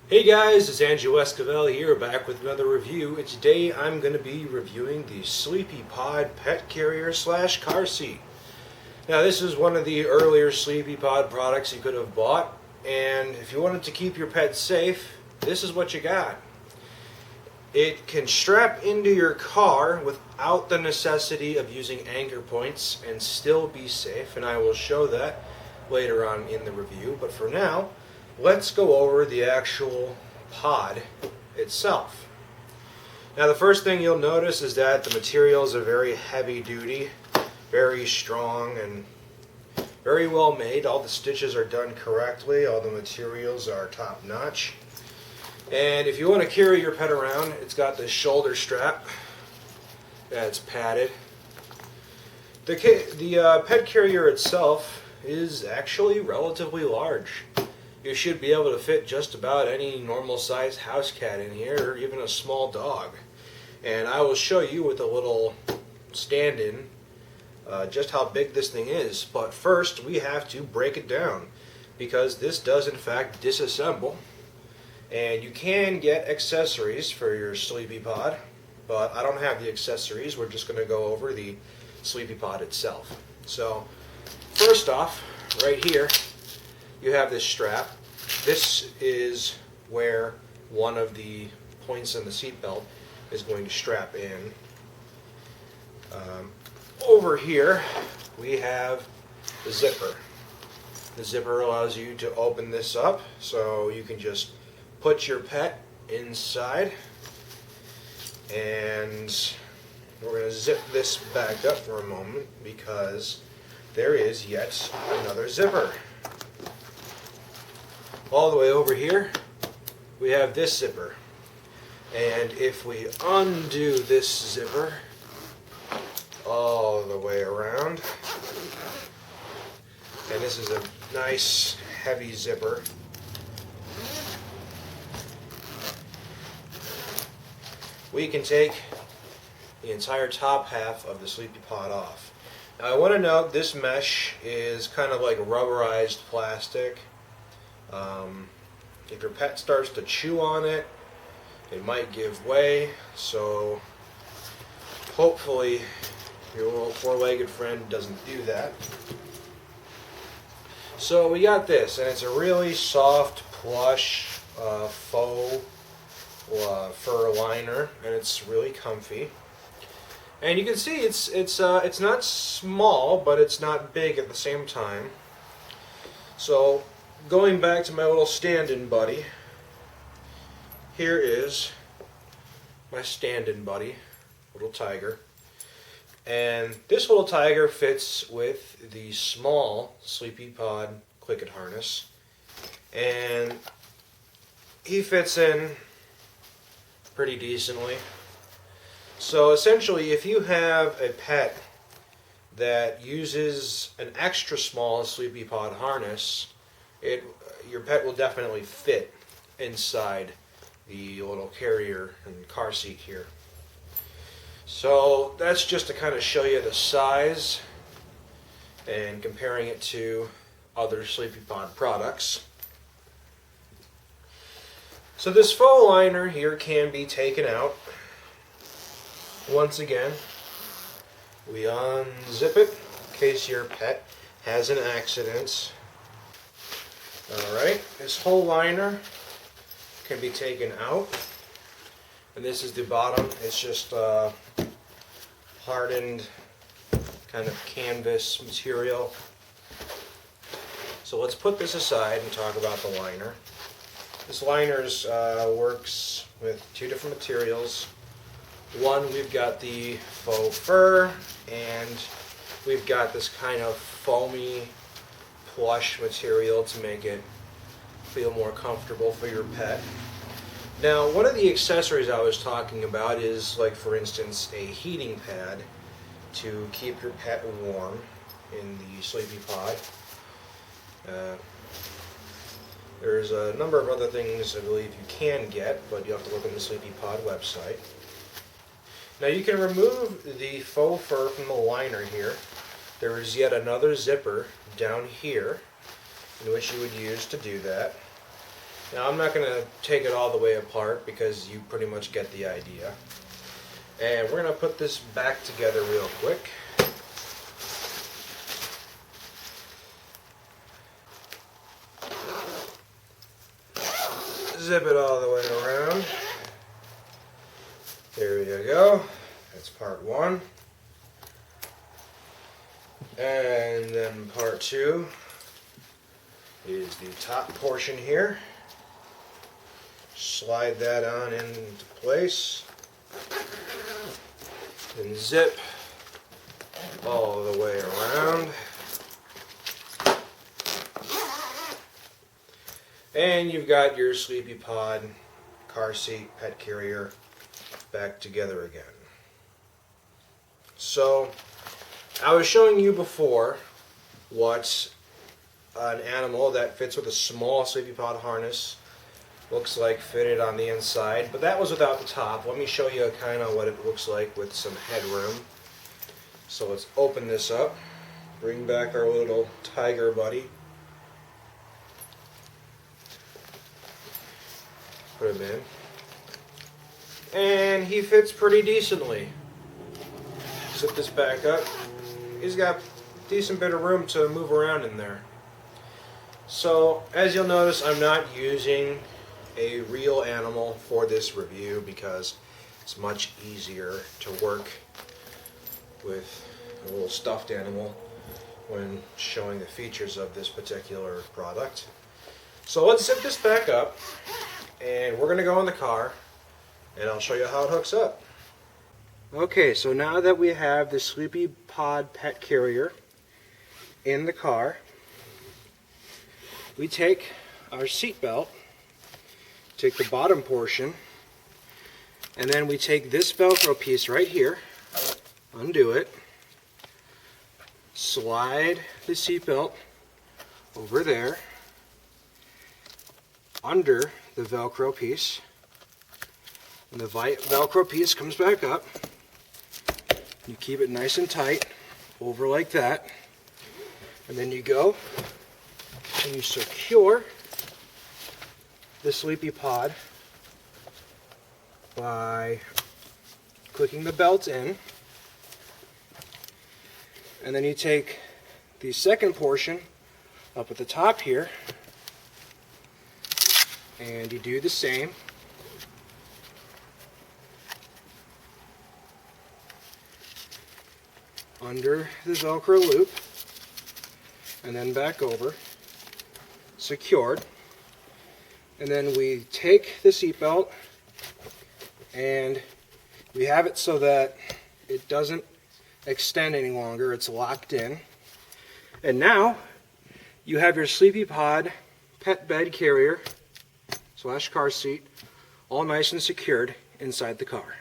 Hey guys, it's Angelo Esquivel here, back with another review, and today I'm going to be reviewing the Sleepy Pod pet carrier slash car seat. Now this is one of the earlier Sleepy Pod products you could have bought, and if you wanted to keep your pet safe, this is what you got. It can strap into your car without the necessity of using anchor points and still be safe, and I will show that later on in the review, but for now, let's go over the actual pod itself. Now the first thing you'll notice is that the materials are very heavy duty, very strong, and very well made. All the stitches are done correctly, all the materials are top notch. And if you want to carry your pet around, it's got this shoulder strap that's padded. The pet carrier itself is actually relatively large. You should be able to fit just about any normal sized house cat in here, or even a small dog. And I will show you with a little stand-in just how big this thing is. But first we have to break it down, because this does in fact disassemble. And you can get accessories for your Sleepy Pod, but I don't have the accessories. We're just going to go over the Sleepy Pod itself. So first off, right here you have this strap. This is where one of the points in the seatbelt is going to strap in. Over here we have the zipper. The zipper allows you to open this up so you can just put your pet inside, and we're going to zip this back up for a moment because there is yet another zipper. All the way over here we have this zipper, and if we undo this zipper all the way around, and this is a nice heavy zipper, we can take the entire top half of the Sleepy Pod off. Now I want to note this mesh is kind of like rubberized plastic. If your pet starts to chew on it, it might give way, so hopefully your little four-legged friend doesn't do that. So we got this, and it's a really soft, plush, faux fur liner, and it's really comfy. And you can see it's not small, but it's not big at the same time. So going back to my little stand-in buddy, here is my stand-in buddy, little tiger. And this little tiger fits with the small Sleepy Pod Click-It harness, and he fits in pretty decently. So essentially, if you have a pet that uses an extra small Sleepy Pod harness, your pet will definitely fit inside the little carrier and car seat here. So that's just to kind of show you the size and comparing it to other Sleepy Pod products. So this faux liner here can be taken out. Once again, we unzip it in case your pet has an accident. Alright, this whole liner can be taken out, and this is the bottom. It's just hardened kind of canvas material. So let's put this aside and talk about the liner. This liner works with two different materials. One, we've got the faux fur, and we've got this kind of foamy plush material to make it feel more comfortable for your pet. Now, one of the accessories I was talking about is, like, for instance, a heating pad to keep your pet warm in the Sleepy Pod. There's a number of other things I believe you can get, but you have to look on the Sleepy Pod website. Now you can remove the faux fur from the liner here. There is yet another zipper down here in which you would use to do that. Now I'm not going to take it all the way apart because you pretty much get the idea. And we're going to put this back together real quick. Zip it all the way around. There you go. That's part one. And then part two is the top portion here. Slide that on into place. And zip all the way around. And you've got your Sleepy Pod car seat pet carrier back together again. So I was showing you before what an animal that fits with a small Sleepy Pod harness looks like fitted on the inside, but that was without the top. Let me show you kind of what it looks like with some headroom. So let's open this up, bring back our little tiger buddy. Put him in. And he fits pretty decently. Zip this back up. He's got a decent bit of room to move around in there. So, as you'll notice, I'm not using a real animal for this review because it's much easier to work with a little stuffed animal when showing the features of this particular product. So let's zip this back up. And we're going to go in the car, and I'll show you how it hooks up. Okay, so now that we have the Sleepy Pod pet carrier in the car, we take our seat belt, take the bottom portion, and then we take this Velcro piece right here, undo it, slide the seat belt over there, under the Velcro piece, and the Velcro piece comes back up. You keep it nice and tight over like that, and then you go and you secure the Sleepy Pod by clicking the belt in, and then you take the second portion up at the top here and you do the same. Under the Velcro loop and then back over, secured. And then we take the seatbelt and we have it so that it doesn't extend any longer, it's locked in. And now you have your Sleepy Pod pet bed carrier / car seat all nice and secured inside the car.